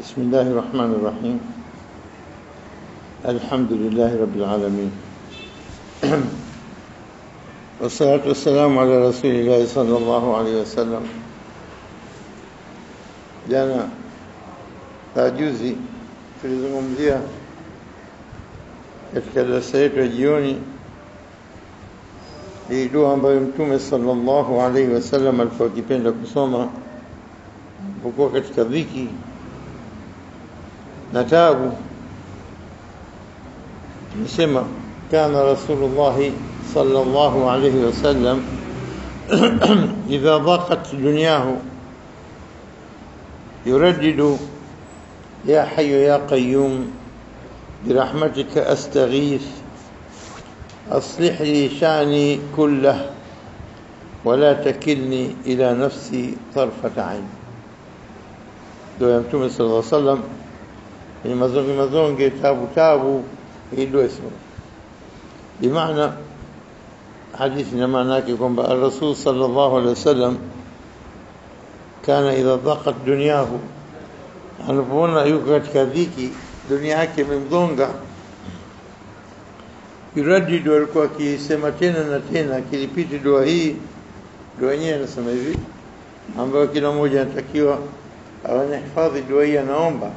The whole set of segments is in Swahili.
بسم الله الرحمن الرحيم. الحمد لله رب العالمين والصلاة والسلام على رسول الله صلى الله عليه وسلم. Jana juzi tulizungumzia katika darasa yetu ya jioni hii dua ambayo Mtume sallallahu alaihi wasallam alikuwa akipenda kusoma alipokuwa katika dhiki na taabu. Tunasema kana Rasulullah sallallahu alaihi wasallam idha dhaqat dunyahu يردد يا حي يا قيوم برحمتك أستغيث أصلح لي شأني كله ولا تكلني إلى نفسي طرفة عين. دعاء Mtume صلى الله عليه وسلم ni mazonge tabu hii dua ismu bimaana hadithi na maana yake kwamba Rasul sallallahu alaihi wasallam kana idha dhaqat dunyahu, anapoona yuko katika dhiki, dunia yake imemdhonga, yuradidu, alikuwa akisema tena na tena, kilipiti dua hii. Dua yenyewe anasema hivi, ambayo kila mmoja anatakiwa awahifadhi dua hii. Anaomba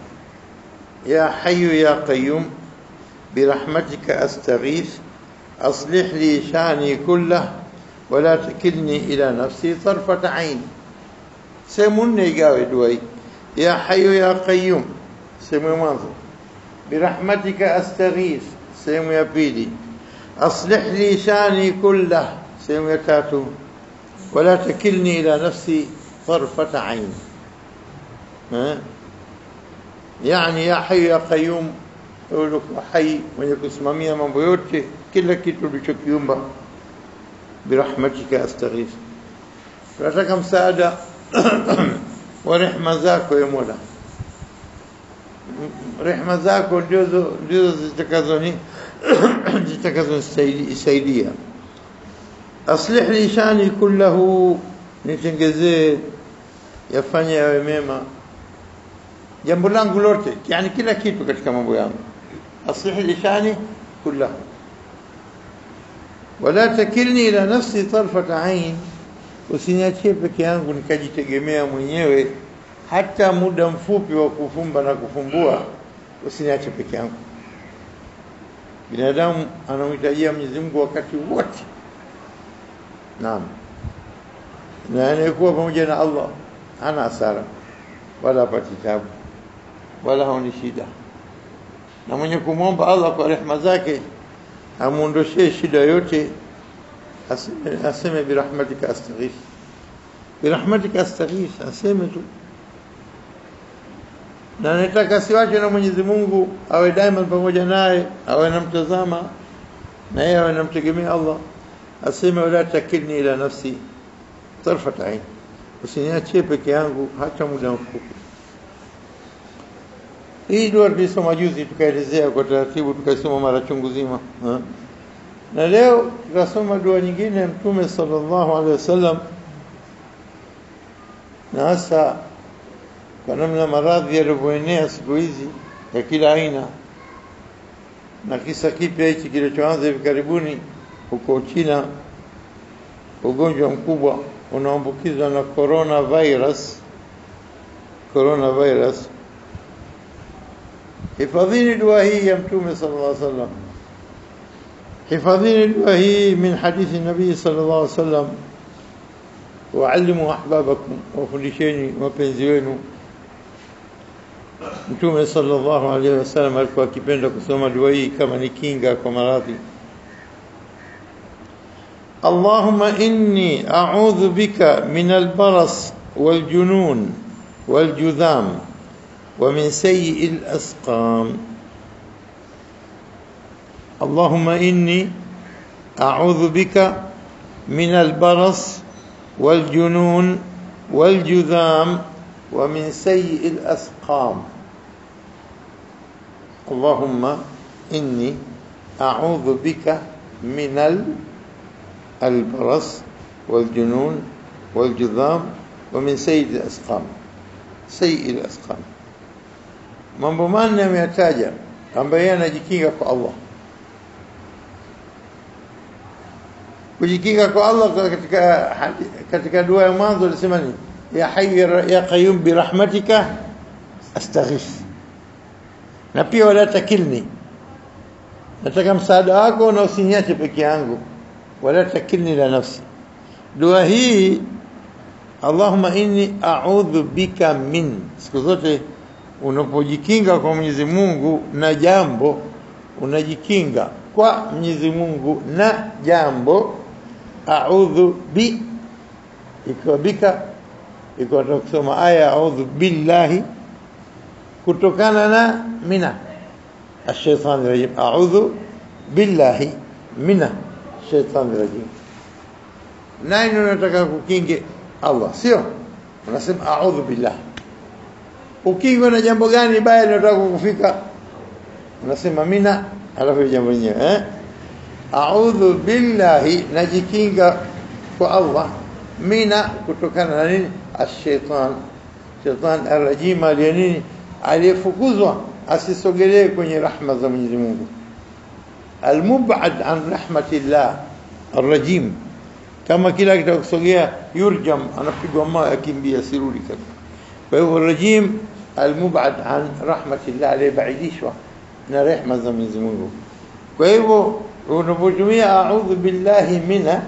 ya hayyu ya qayyum birahmatika astaghith aslih li sha'ni kullah wala takilni ila nafsi tarfata ain. Sehemu nne igawe dua hii. Ya hayyu ya qayyum, sehemu ya mwanzo. Birahmatika astaghith, sehemu ya pili. Aslih li shani kullah, sehemu ya tatu. Wala takilni ila nafsi tarfata ain. Yani ya hayyu ya qayyum, ulikuwa hai, mwenye kusimamia mambo yote, kila kitu ulichokiumba. Birahmatika astaghith, tunataka msaada wa rehema zako ya Mola. Rehema zako ndizo zitakazonisaidia. Aslih li shani kullahu, nitengezee, yafanye yawe mema jambo langu lote, yani kila kitu katika mambo yangu. Aslih li shani kullahu wala takilni ila nafsi tarfata ain, usiniachie peke yangu nikajitegemea mwenyewe hata muda mfupi wa kufumba na kufumbua, usiniache peke yangu. Binadamu anamhitajia Mwenyezi Mungu wakati wote. Naam. Na anayekuwa pamoja na Allah hana hasara wala hapati taabu wala haoni shida. Na mwenye kumwomba Allah kwa rehema zake amuondoshee shida yote, aseme birahmatika astaghith. Birahmatika astaghith, aseme tu. Na nataka siwache na Mwenyezi Mungu, awe daima pamoja naye, awe anamtazama na yeye awe anamtegemea Allah. Aseme wala takilni ila nafsi tarfata ain, usiniachie peke yangu hata muda mfupi. Hii dua tulisoma juzi, tukaelezea kwa taratibu, tukasoma mara chungu zima. Na leo tutasoma dua nyingine ya Mtume sallallahu alaihi wasallam, na hasa kwa namna maradhi yalivyoenea siku hizi ya kila aina, na kisa kipya hichi kilichoanza hivi karibuni huko China, ugonjwa mkubwa unaambukizwa na coronavirus. Hifadhini dua hii ya Mtume sallallahu alaihi wasallam, hifadhini dua hii min hadithi Nabii sallallahu alaihi wasallam. Waalimu ahbabakum, wafundisheni wapenzi wenu. Mtume sallallahu alaihi wasallam alikuwa akipenda kusoma dua hii kama ni kinga kwa maradhi. Allahumma inni a'udhu bika min al-baras wal-junun wal-judham wa min sayyi al-asqam. Allahumma inni a'udhu bika min al-baras والجنون والجذام ومن سيء الأسقام. اللهم إني أعوذ بك من البرص والجنون والجذام ومن سيء الأسقام. سيء الأسقام. mambo manne ameyataja ambaye yeye anajikinga kwa Allah. Kujikinga kwa Allah katika dua ya mwanzo alisema ni ya hayy ya qayyum bi rahmatika astaghith, na pia wala takilni, nataka msaada wako na usiniache peke yangu, wala takilni la nafsi. Dua hii Allahumma inni a'udhu bika min, siku zote unapojikinga kwa Mwenyezi Mungu na jambo, unajikinga kwa Mwenyezi Mungu na jambo. A'udhu bi, ikiwa bika, ikiwa kusoma aya a'udhu billahi kutokana na mina ash-shaytan rajim. A'udhu billahi mina ash-shaytan rajim. Nani unataka kukinge Allah, sio unasema a'udhu billah. Ukingwa na jambo gani baya linataka kukufika, unasema mina, alafu jambo lenyewe a'udhu billahi, najikinga kwa Allah, mina kutokana na nini, ash-shaytan, shaytan ar-rajim, aliyeni aliyefukuzwa asisogelee kwenye rahma za Mwenyezi Mungu, al-mub'ad an rahmatillah, ar-rajim, kama kila kitakusogea yurjam, anapigwa mawe akimbia sirudi kabisa. Kwa hivyo rajim al-mub'ad an rahmatillah, aliyebaidishwa na rehema za Mwenyezi Mungu. Kwa hivyo unapotumia a'udhu billahi mina,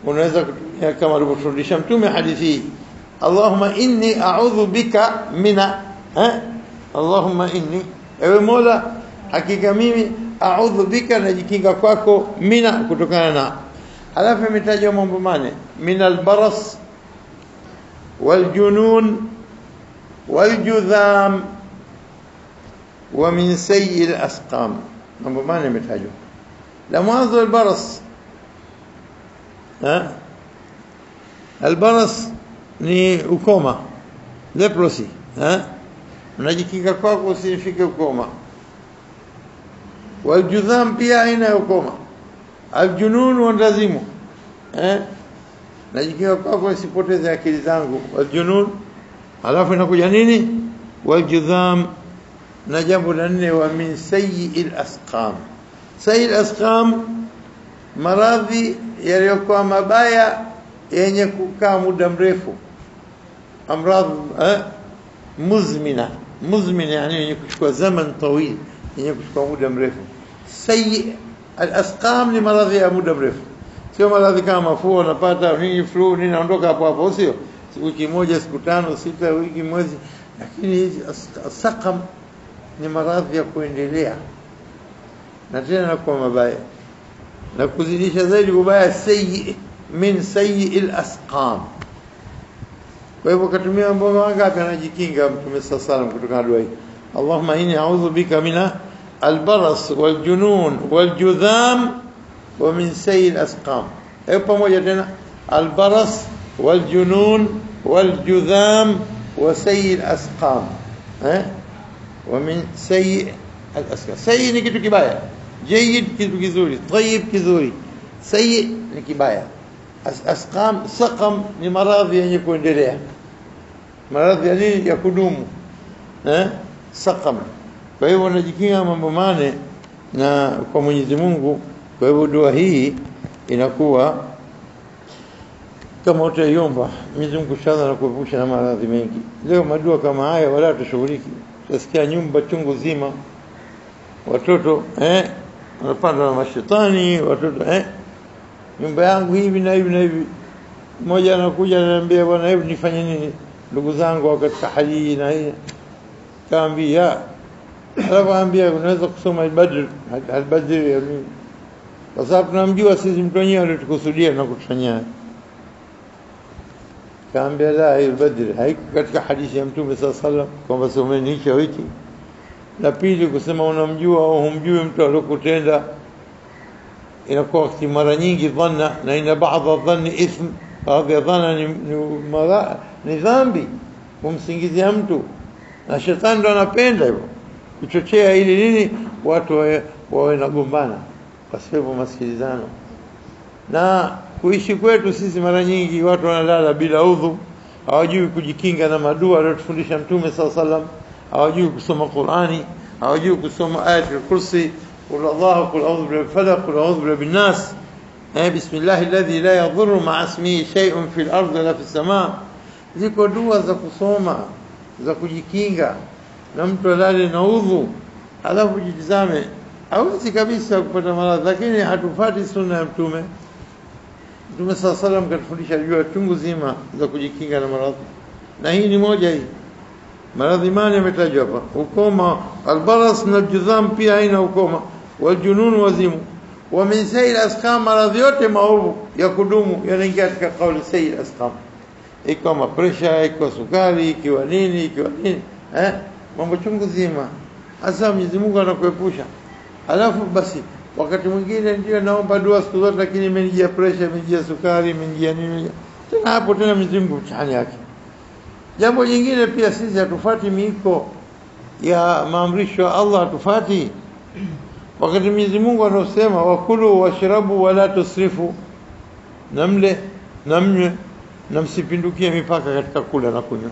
unaweza kutumia kama alivyofundisha Mtume hadithi, Allahumma inni a'udhu bika mina, Allahumma inni, ewe Mola hakika mimi a'udhu bika, najikinga kwako, mina kutokana na. Alafu imetaja mambo mane, min albaras waljunun waljudham wa min sayyi alasqam. Mambo mane imetajwa. La mwanzo albaras, albaras ni ukoma, leprosy, unajikinga kwako usifike ukoma. Waljudham pia aina ukoma. Aljunun wandazimu, najikinga kwako nisipoteze akili zangu, waljunun. Alafu inakuja nini, waljudham. Na jambo la nne, wa min sayyi'il asqam. Sayyi'il asqam, maradhi yaliyokuwa mabaya yenye kukaa muda mrefu, amradh muzmina. Muzmina yani yenye kuchukua zaman tawil, yenye kuchukua muda mrefu. Sayyi' al-asqam ni maradhi ya muda mrefu, sio maradhi kama mafua unapata nini, flu nini, naondoka hapo hapo, sio wiki moja, siku 5, 6, wiki, mwezi. Lakini hizi asqam ni maradhi ya kuendelea na tena na kwa mabaya na kuzidisha zaidi ubaya, sayyi min sayyi'il asqam. Kwa hivyo katumia mambo mangapi anajikinga Mtume sallallahu alayhi kutokana na dua hii, Allahumma inni a'udhu bika mina albaras waljunun waljudham wa min sayyi'il asqam. Hayo pamoja tena, albaras waljunun waljudham wa sayyi'il asqam, wa min sayyi' al-asqam. Sayyi ni kitu kibaya, jayyid kitu kizuri, tayyib kizuri, sayyi ni kibaya. Asqam, saqam ni maradhi yenye kuendelea, maradhi ya nini, ya kudumu, saqam. Kwa hivyo unajikinga mambo mane na kwa Mwenyezi Mungu. Kwa hivyo dua hii inakuwa kama utaiomba Mwenyezi Mungu inshallah anakuepusha na maradhi mengi. Leo madua kama haya wala tushughuliki, tutasikia nyumba chungu zima, watoto wanapanda na mashetani, watoto nyumba yangu hivi na hivi na hivi. Mmoja anakuja ananiambia, bwana hebu nifanye nini, ndugu zangu katika hali na hii. Kaambia, alawaambia unaweza kusoma al-Badr ya nini, kwa sababu tunamjua sisi mtu mwenyewe alitukusudia na kutufanyia. Kaambia la, al-Badr haiko katika hadithi ya Mtume sallallahu alayhi wasallam kwamba someni hicho wiki. La pili, kusema unamjua au humjui mtu aliyokutenda inakuwa mara nyingi dhanna, na ina baadhi dhanni ithm. Baadhi ya dhanna ni dhambi, kumsingizia mtu, na shetani ndo anapenda hivyo kuchochea ili nini, watu wawe nagombana kwa sababu masikilizano. Na kuishi kwetu sisi mara nyingi watu wanalala bila udhu, hawajui kujikinga na madua aliyotufundisha Mtume sallallahu alaihi wasallam. hawajui kusoma Qur'ani, hawajui kusoma ayatul kursi, qul Allahu, qul a'udhu birabbil falaq, qul a'udhu birabbin nas, bismillahi alladhi la yadhurru ma'a ismihi shay'un fil ardi wala fis samaa. Ziko dua za kusoma za kujikinga na mtu alale na udhu, alafu jitizame hawezi kabisa kupata maradhi, lakini hatufati sunna ya Mtume. Mtume sallallahu alayhi wasallam katufundisha jua chungu zima za kujikinga na maradhi, na hii ni moja. Hii maradhi mane yametajwa hapa: ukoma, albaras na judham, pia haina ukoma, waljunun, wazimu, wa min sayil asqam, maradhi yote maovu ya kudumu yanaingia katika kauli sayil asqam. Ikiwa pressure, ikiwa sukari, ikiwa nini, mambo chungu zima. Hasa Mwenyezi Mungu anakuepusha. Alafu basi wakati mwingine ndio naomba dua siku zote, lakini imenijia pressure, imenijia sukari, imenijia nini, tena hapo tena Mwenyezi Mungu mtihani yake. Jambo jingine pia, sisi hatufati miko ya maamrisho ya Allah, hatufati. Wakati Mwenyezi Mungu anasema wakulu washrabu wala tusrifu, namle namnywe na msipindukie mipaka katika kula na kunywa,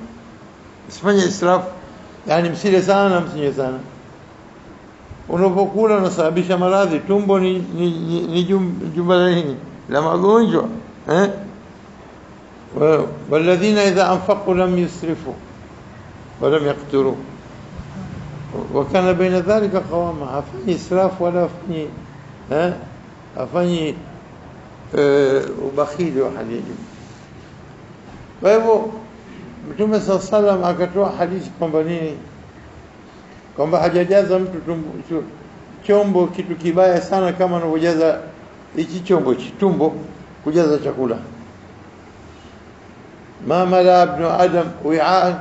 msifanye israfu, yani msile sana, msinywe sana. Unapokula unasababisha maradhi, tumbo ni jumba la nini, la magonjwa. والذين إذا أنفقوا لم يسرفوا ولم يقتروا وكان بين ذلك قواما. hafanyi israfu wala hafanyi ubakhili wa hali ya juu. Kwa hivyo Mtume sallallahu alayhi wasallam akatoa hadithi kwamba nini, kwamba hajajaza mtu chombo kitu kibaya sana kama anavyojaza hichi chombo tumbo kujaza chakula. ma mala ibn adam wi'an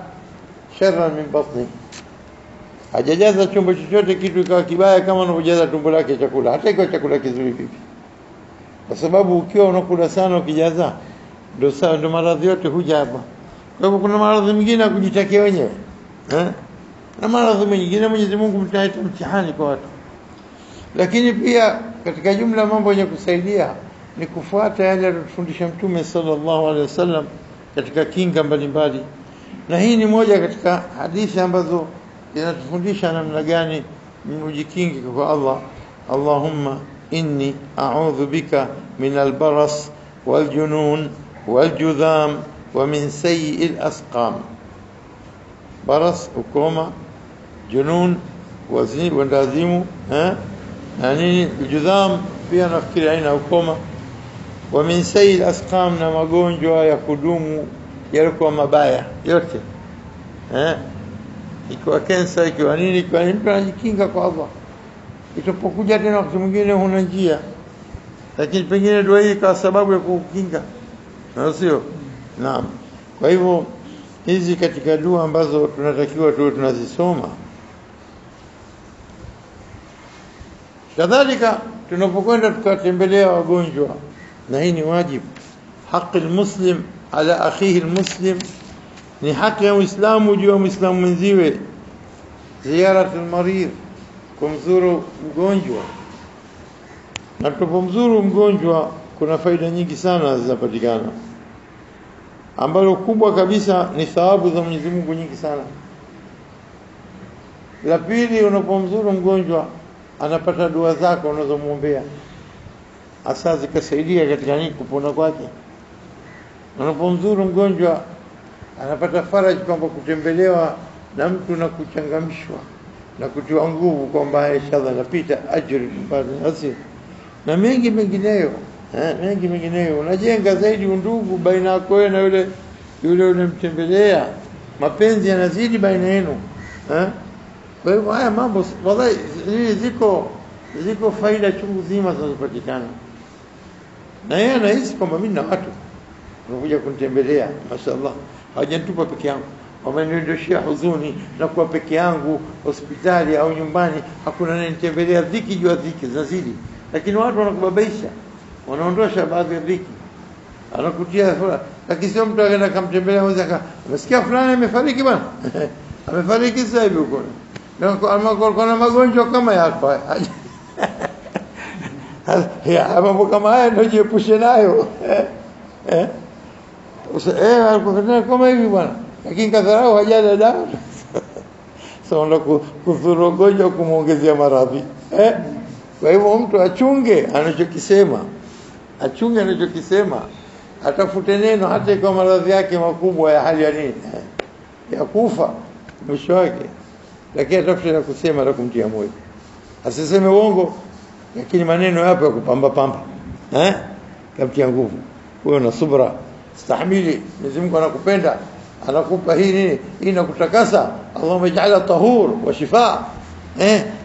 sharran min batni, hajajaza chombo chochote kitu ikawa kibaya kama anavyojaza tumbo lake chakula, hata ikiwa chakula kizuri vipi, kwa sababu ukiwa unakula sana ukijaza, ndio maradhi yote huja hapa. Kwa hivyo kuna maradhi mengine ya kujitakia wenyewe, na maradhi mengine Mwenyezi Mungu mtaita mtihani kwa watu. Lakini pia katika jumla mambo yenye kusaidia ni kufuata yale aliyofundisha Mtume sallallahu alaihi wasallam katika kinga mbalimbali, na hii ni moja katika hadithi ambazo zinatufundisha namna gani ujikinge kwa Allah. Allahumma inni a'udhu bika min albaras waljunun waljudham wa min sayyi'il asqam. Baras, ukoma, junun, wazimu, nini, judham pia nafikiri aina ukoma, wa min sayyi'il asqam, na magonjwa ya kudumu yalikuwa mabaya yote, ikiwa kansa, ikiwa nini, ikiwa mtu anajikinga kwa Allah. Itapokuja tena wakati mwingine huna njia, lakini pengine dua hii kwa sababu ya kukinga, sio? Naam. Kwa hivyo hizi katika dua ambazo tunatakiwa tuwe tunazisoma. Kadhalika tunapokwenda tukatembelea wagonjwa, na hii ni wajibu, haki almuslim ala akhihi almuslim, ni haki ya Muislamu juu ya Muislamu mwenziwe. Ziyarat almarid, kumzuru mgonjwa. Na tunapomzuru mgonjwa kuna faida nyingi sana zinapatikana, ambalo kubwa kabisa ni thawabu za Mwenyezi Mungu nyingi sana. La pili, unapomzuru mgonjwa anapata dua zako unazomwombea, hasa zikasaidia katika nini, kupona kwake. Unapomzuru mgonjwa anapata faraja kwamba kutembelewa na mtu na kuchangamshwa na kutiwa nguvu kwamba inshallah napita ajiri basi, na mengi mengineyo, mengi mengineyo. Unajenga zaidi undugu baina yako na yule unamtembelea, mapenzi yanazidi baina yenu. Kwa hivyo haya mambo wallahi ziko faida chungu zima zinazopatikana, na yeye anahisi kwamba mimi na watu wanakuja kunitembelea, mashaallah, hawajanitupa peke yangu, wameniondoshia huzuni na kuwa peke yangu hospitali au nyumbani, hakuna ananitembelea. Dhiki jua dhiki zinazidi, lakini watu wanakubabaisha, wanaondosha baadhi ya dhiki, anakutia furaha. Lakini sio mtu akaenda kumtembelea mmoja, umesikia fulani amefariki bwana, amefariki sasa hivi huko, na kuna magonjwa kama yako ya mambo kama haya ndio jiepushe nayo. Alikuwa kama hivi bwana, lakini kadharau hajaja dawa. Sasa kudhuru ugonjwa kumuongezea maradhi. Kwa hivyo mtu achunge anachokisema. Achunge anachokisema. Atafute neno hata kwa maradhi yake makubwa ya hali ya nini? Ya kufa mwisho wake. Lakini atafute na kusema na kumtia moyo. Asiseme uongo lakini maneno yapo ya kupamba pamba. Kamtia nguvu. Wewe una subra. Stahimili. Mwenyezi Mungu anakupenda. Anakupa hii nini? Hii inakutakasa. Allahumma ij'alha tahur wa shifaa.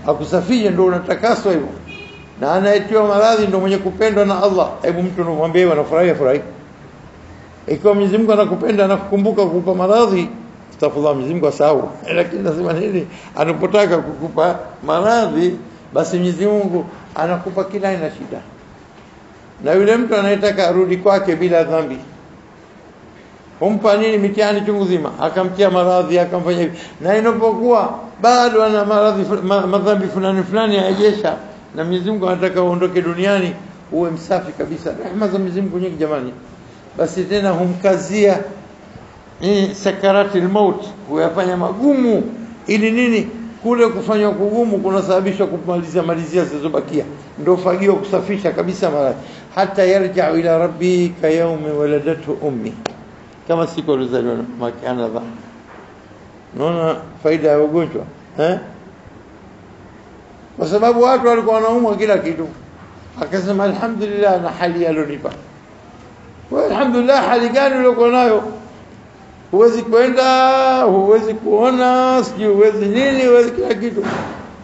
Akusafisha ndio unatakaswa hivyo. Na anaitiwa maradhi ndio mwenye kupendwa na Allah. Hebu mtu unamwambia wewe unafurahi furahi. Ikiwa Mwenyezi Mungu anakupenda anakukumbuka kukupa maradhi, astaghfirullah, Mwenyezi Mungu asahau. Lakini nasema nini? Anapotaka kukupa maradhi, basi Mwenyezi Mungu anakupa kila aina shida. Na yule mtu anayetaka arudi kwake bila dhambi, humpa nini mitihani chungu zima, akamtia maradhi, akamfanya hivi. Na inapokuwa bado ana maradhi madhambi fulani hayajesha, na Mwenyezi Mungu anataka uondoke duniani uwe msafi kabisa. Rehema za Mwenyezi Mungu nyingi jamani. Basi tena humkazia sakaratil maut, huyafanya magumu ili nini? Kule kufanywa kugumu kunasababisha kumalizia zilizobakia. Ndio fagio kusafisha kabisa maradhi. Hata yarja ila rabbi ka yawmi waladatu ummi. Kama siku alizaliwa makana dha. Unaona faida ya ugonjwa? Kwa sababu watu walikuwa wanaumwa kila kitu. Akasema alhamdulillah na hali alonipa. Wa alhamdulillah, hali gani uliokuwa nayo? Huwezi kwenda, huwezi kuona, sijui huwezi nini, huwezi kila kitu.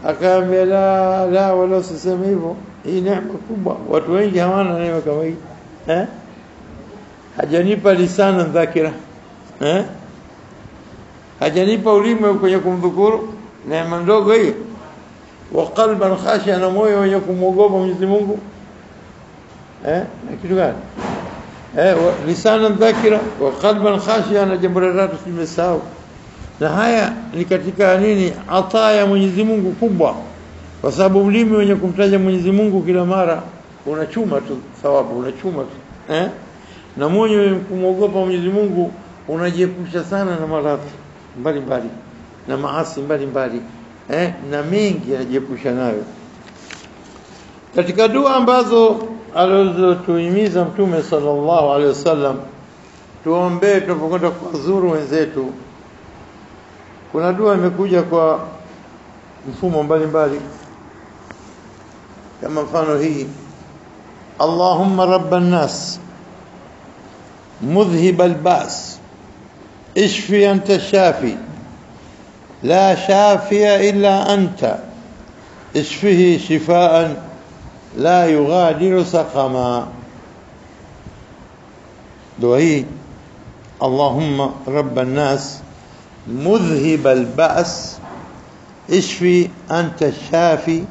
Akaambia la wala usiseme hivyo. Hii neema kubwa. Watu wengi hawana neema kama hii. Hajanipa lisana dhakira. Hajanipa ulimi kwenye kumdhukuru. Neema ndogo hiyo. Wa qalban khashiya, na moyo wenye kumwogopa Mwenyezi Mungu. Na kitu gani? Lisana dhakira wa qalban khashiya, na jambo la tatu simesahau. Na haya ni katika nini? Ataya Mwenyezi Mungu kubwa. Kwa sababu ulimi wenye kumtaja Mwenyezi Mungu kila mara unachuma tu thawabu, unachuma tu. Na moyo wenye kumwogopa Mwenyezi Mungu unajiepusha sana na maradhi mbalimbali na maasi mbalimbali. Na mengi anajiepusha nayo. Katika dua ambazo alizotuhimiza Mtume sallallahu alaihi wasallam tuombe tunapokwenda kuwazuru wenzetu, kuna dua imekuja kwa mfumo mbalimbali. Kama mfano hii: Allahumma rabban nas mudhhib al-ba's ishfi anta shafi la shafiya illa anta ishfihi shifaan la yughadiru saqama. Dua hii: Allahumma rabban nas mudhhib al-ba's ishfi anta shafi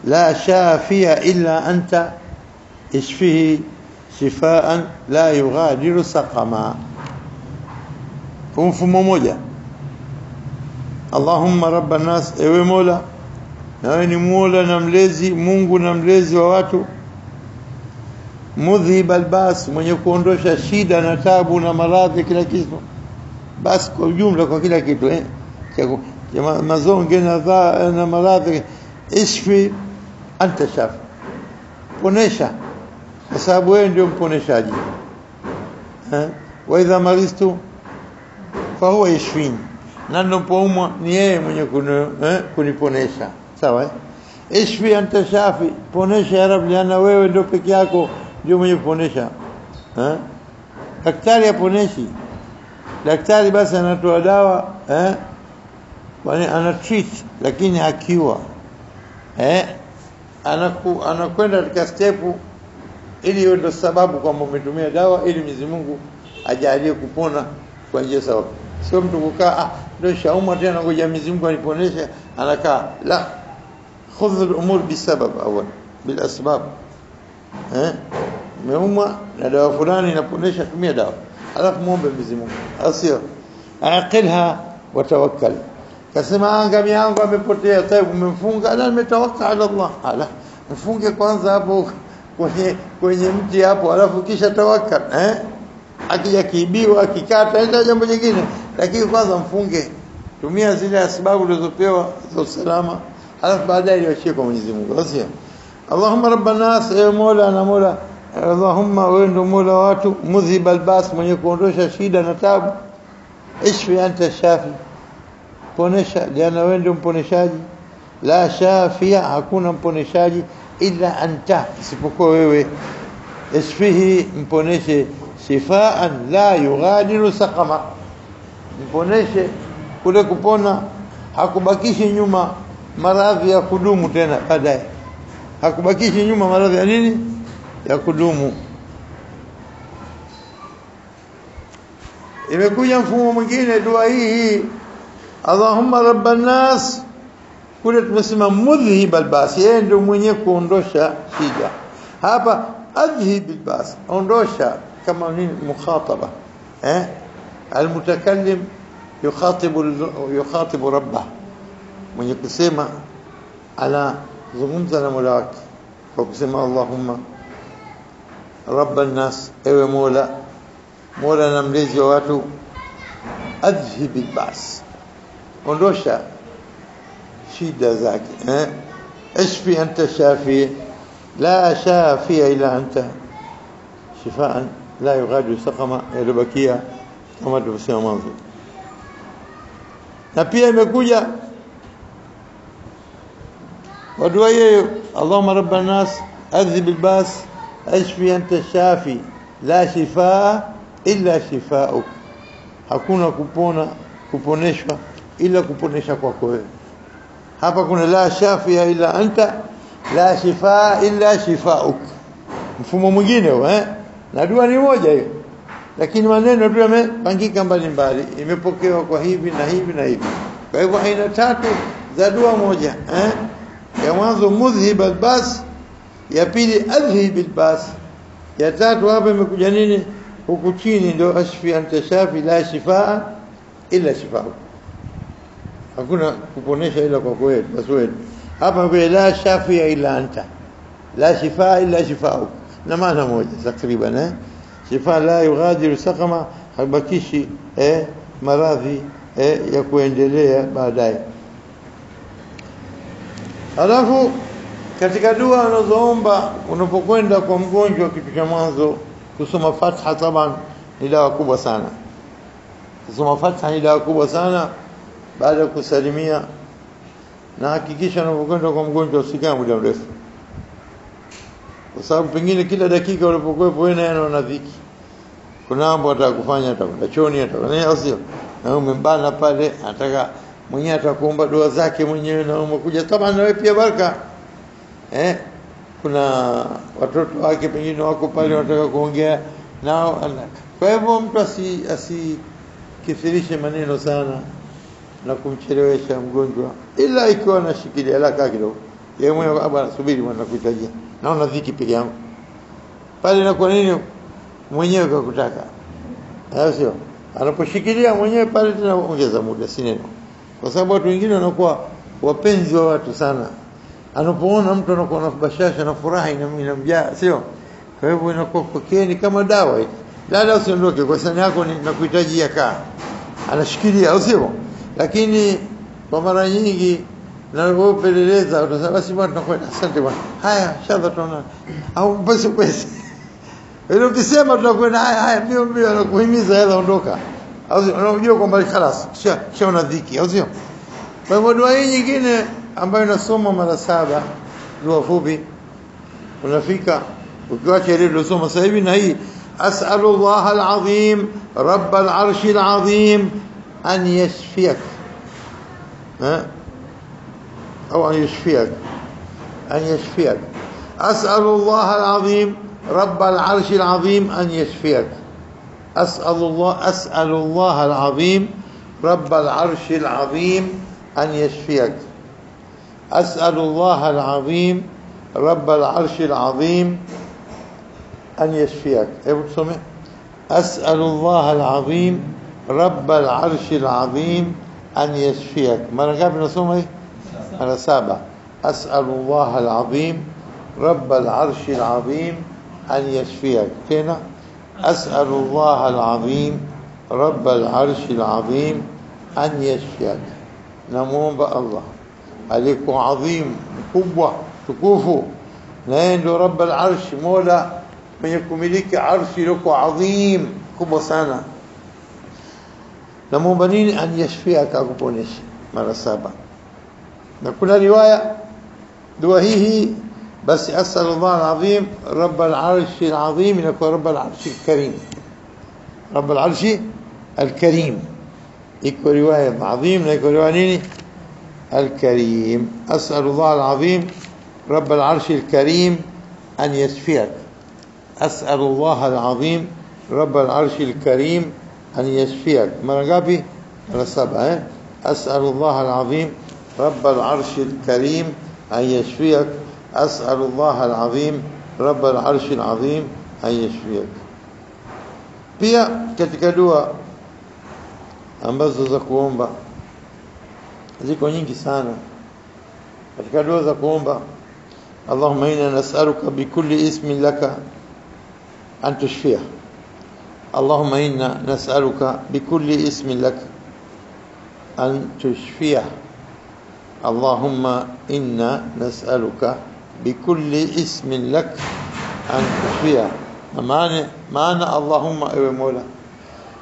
la shafiya illa anta ishfihi shifaan la yughadiru saqama. Kwa mfumo moja: Allahumma rabban nas, ewe Mola, nawe ni Mola na mlezi, Mungu na mlezi wa watu. Mudhhib al-ba's, mwenye kuondosha shida na tabu na maradhi kila kitu. Basi kwa ujumla kwa kila kitu mazonge na maradhi. Ishfi anta shafi, ponesha, kwa sababu wewe ndio mponeshaji. Wa idha maristu fa huwa yashfini, na ninapoumwa ni yeye mwenye kuniponesha. Sawa? Ishfi anta shafi, ponesha ya Rabbi, na wewe ndio peke yako ndio mwenye kuponesha. Daktari aponeshi. Daktari basi anatoa dawa, ana treat lakini hakiwa. Anakwenda katika step ili hiyo ndio sababu kwamba umetumia dawa ili Mwenyezi Mungu ajalie kupona kwa njia sawa. Sio mtu kukaa ndio shauma tena ngoja Mwenyezi Mungu aniponeshe, anakaa. La, khudh al-umur bisabab awal, bil asbab. Umeumwa na dawa fulani inaponesha, tumia dawa, alafu muombe Mwenyezi Mungu. Asio aqilha wa tawakkal. Kasema ngamia yangu amepotea, tayeb umemfunga, na nimetawakkal ala Allah. Ala, mfunge kwanza hapo kwenye mti hapo, alafu kisha tawakkal. Akija kiibiwa akikata enda jambo jingine, lakini kwanza mfunge. tumia zile sababu ulizopewa za usalama, alafu baadaye niachie kwa Mwenyezi Mungu. Basi Allahumma rabban nas, ewe Mola na Mola, Allahumma wewe ndio Mola watu, mudhhib albas, mwenye kuondosha shida na tabu, ishfi anta shafi, ponesha, jana wewe ndio mponeshaji, la shafia, hakuna mponeshaji illa anta, isipokuwa wewe, ishfihi, mponeshe, shifaan la yughadiru saqama, mponeshe kule kupona hakubakishi nyuma maradhi ya kudumu tena baadaye, hakubakishi nyuma maradhi ya nini, ya kudumu. Imekuja mfumo mwingine dua hii, Allahumma rabban nas, kule tumesema mudhhib albas, yeye ndio mwenye kuondosha shida. Hapa adhhib albas, ondosha, kama nini, mukhataba, almutakallim yukhatibu rabbah, mwenye kusema anazungumza na Mola wake kwa kusema Allahumma rabban nas, ewe Mola, Mola na mlezi wa watu, adhhib albas, ondosha shida zake, ishfi anta shafi, la shafiya ila anta, shifaan la yughadiru saqama, yalibakia kama tulivyosema mwanzo. Na pia imekuja kwa dua hiyo, Allahumma rabban nas adhhib albas ishfi anta shafi la shifaa illa shifaa'uk, hakuna kuponeshwa ila kuponesha kwako wewe. Hapa kuna la shafia illa anta, la shifaa illa shifaa'uk, mfumo mwingine huo, na dua ni moja hiyo, lakini maneno tu yamepangika mbalimbali, imepokewa kwa hivi na hivi na hivi. Kwa hivyo aina tatu za dua moja, ya mwanzo mudhhib albas, ya pili adhhib albas, ya tatu hapa imekuja nini huku chini, ndio ashfi anta shafi la shifaa illa shifaa'uk, hakuna kuponesha ila kwa kweli basi wewe. Hapa kwa la shafia illa anta, la shifaa illa shifaa'uk, na maana moja takriban, shifaa la yughadiru saqama, habakishi maradhi ya kuendelea baadaye. Alafu katika dua unazoomba unapokwenda kwa mgonjwa, kitu cha mwanzo kusoma Fatiha, taban ni dawa kubwa sana. Kusoma Fatiha ni dawa kubwa sana baada ya kusalimia, na hakikisha unapokwenda kwa mgonjwa usikae muda mrefu, kwa sababu pengine kila dakika unapokuwepo wewe naye anaona dhiki, kuna mambo atakufanya, atakwenda chooni, atakwenda au sio, na umembana pale, anataka mwenyewe atakuomba dua zake mwenyewe, na umekuja taban na wewe pia baraka, kuna watoto wake pengine wako pale wanataka kuongea nao. Kwa hivyo mtu asikithirishe maneno sana na kumchelewesha mgonjwa, ila ikiwa anashikilia laka kidogo, yeye mwenyewe bwana subiri, bwana nakuhitajia, naona dhiki peke yangu pale, na kwa nini mwenyewe kakutaka, sio anaposhikilia mwenyewe pale, tena ongeza muda, si neno, kwa sababu watu wengine wanakuwa wapenzi wa watu sana, anapoona mtu anakuwa na bashasha na furaha inamjaa, sio? Kwa hivyo inakuwa kwake kama dawa hii, la usiondoke kwa sana yako, nakuhitaji yakaa, anashikilia au sio? Lakini kwa mara nyingi na wewe upeleleza, utasema basi bwana tunakwenda, asante bwana, haya inshallah tunaona, au basi ile ukisema tunakwenda, haya mbio anakuhimiza yeye aondoka, au unajua kwamba خلاص shaona dhiki, au sio? Kwa hivyo dua hii nyingine ambayo nasoma mara 7, dua fupi, unafika ukiacha ile ulisoma sasa hivi, na hii as'alullah alazim rabbal arshil azim an yashfiyak, au an yashfiyak, an yashfiyak, as'alullah alazim rabbal arshil azim an yashfiyak, as'alullah alazim rabbal arshil azim أن يشفيك، أسأل الله العظيم رب العرش العظيم أن يشفيك. أسأل الله العظيم رب العرش العظيم أن يشفيك. مرة قبل نصومي مرة 7. أسأل الله العظيم رب العرش العظيم أن يشفيك. هنا أسأل الله العظيم رب العرش العظيم أن يشفيك. namuomba Allah alikuwa adhim, mkubwa, tukufu, na yeye ndio Rabbul Arsh, Mola mwenye kumiliki arshi iliyokuwa adhim, kubwa sana. Namuomba nini? An yashfiaka, akuponeshe mara 7. na kuna riwaya dua hii basi as'alullah al-azim Rabbul Arsh al-azim, inakuwa Rabbul Arsh al-karim, Rabbul Arsh al-karim. iko riwaya azim na iko riwaya nini الكريم. أسأل الله العظيم رب العرش الكريم أن يشفيك. أسأل الله العظيم رب العرش الكريم أن يشفيك. مرقابي على 7. أسأل الله العظيم رب العرش الكريم أن يشفيك. أسأل الله العظيم رب العرش العظيم أن يشفيك. pia katika dua ambazo za kuomba ziko nyingi sana. Katika dua za kuomba, Allahumma inna nas'aluka bikulli ismin laka an tushfiya. Allahumma inna nas'aluka bikulli ismin laka an tushfiya. Allahumma inna nas'aluka bikulli ismin laka an tushfiya. maana Allahumma, ewe Mola,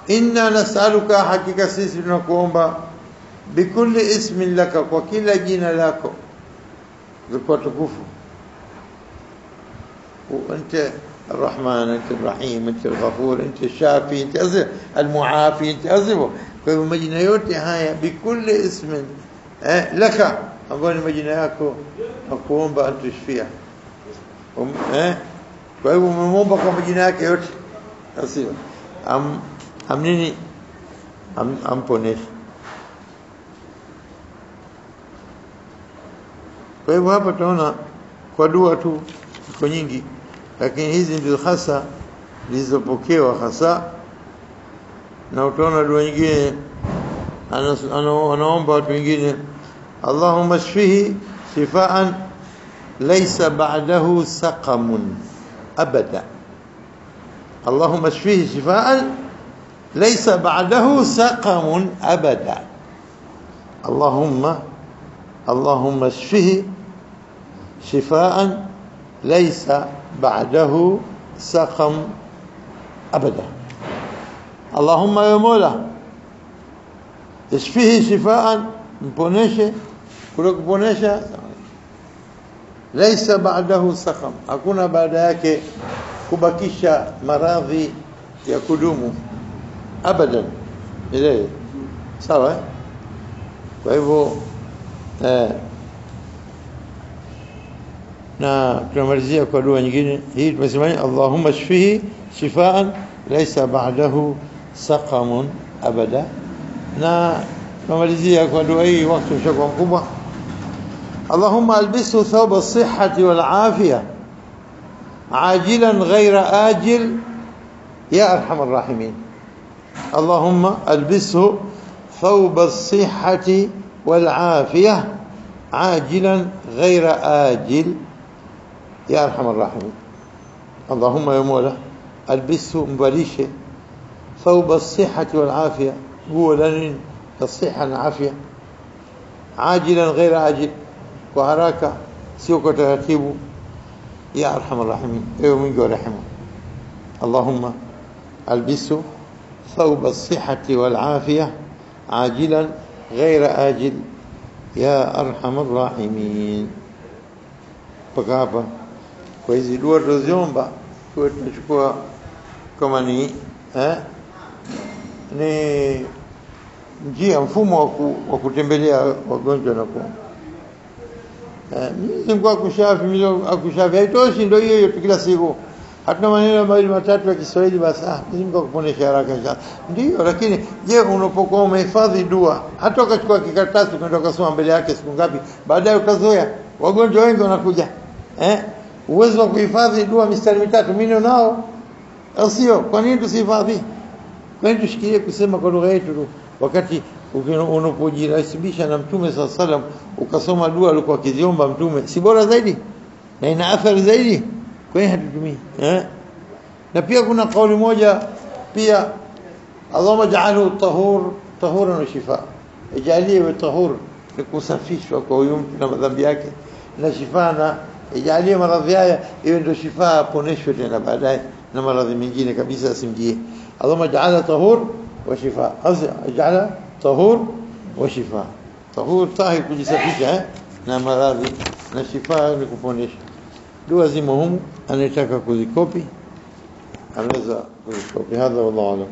inna nas'aluka, hakika sisi tunakuomba, bikulli ismin laka, kwa kila jina lako zilikuwa tukufu. Anta الرحمن، أنت الرحيم، أنت الغفور، أنت الشافي، أنت المعافي، أنت أزبه. kwa hivyo majina yote haya bikulli ismin laka, ambayo ni majina yako, nakuomba antushfia. kwa hivyo umemwomba kwa majina yake yote, sio amnini amponesha. kwa hivyo hapa tunaona kwa dua tu ziko nyingi, lakini hizi ndio hasa zilizopokewa hasa. na utaona dua nyingine anaomba watu wengine, Allahumma shfihi shifaan laysa ba'dahu saqamun abada. Allahumma shfihi shifaan laysa ba'dahu saqamun abada. اللهم اشفه شفاء ليس بعده سقم أبدا. اللهم يا مولا اشفه شفاء مبونيشه كلك بونيشه ليس بعده سقم, hakuna baada yake kubakisha maradhi ya kudumu abadan ile. sawa kwa hivyo na tunamalizia kwa dua nyingine hii tumesema Allahumma shfihi shifaan laysa ba'dahu saqamun abada. na tunamalizia kwa dua hii wakati ushakuwa mkubwa, Allahumma albisu thawba as-sihhati wal afiyah ajilan ghayra ajil ya arhamar rahimin. Allahumma albisu thawba as-sihhati والعافية عاجلا غير آجل يا أرحم الراحمين. اللهم يا مولا ألبسه مباليشه ثوب الصحة والعافية، هو لن الصحة والعافية عاجلا غير آجل، وهراك سيوك ترتيبه يا أرحم الراحمين يوم رحمه. اللهم ألبسه ثوب الصحة والعافية عاجلا غير آجل يا أرحم الراحمين. mpaka hapa kwa hizi dua tuziomba kwa tunachukua kama ni njia mfumo wa kutembelea wagonjwa na kuomba. Mungu akushafi, Mungu akushafi haitoshi, ndio hiyo tu kila siku. Hatuna maneno mawili matatu ya Kiswahili basi Mungu akuponesha haraka inshallah. Ndio, lakini je, unapokuwa umehifadhi dua, hata ukachukua kikaratasi kwenda kusoma mbele yake siku ngapi, baadaye ukazoea. Wagonjwa wengi wanakuja uwezo wa kuhifadhi dua mistari mitatu mimi nao, sio? Kwa nini tusihifadhi? Kwa nini tushikilie kusema kwa lugha yetu tu, wakati unapojirasibisha na Mtume sallallahu alaihi wasallam ukasoma dua alikuwa akiziomba Mtume, si bora zaidi na ina athari zaidi? Kwa hiyo hatutumii. Na pia kuna kauli moja pia, Allahumma ij'alhu tahuran wa shifa, ijalie wa tahur ni kusafishwa kwa huyu mtu na madhambi yake, na shifaa, na ijalie maradhi haya iwe ndio shifaa, aponeshwe tena baadaye na maradhi mengine kabisa asimjie. Allahumma ij'alha tahur wa shifa, ij'alha tahur wa shifa. Tahur tahir, kujisafisha na maradhi, na shifa ni kuponesha. Dua zimo humu, anayetaka kuzikopi anaweza kuzikopi. Hadha wallahu alam.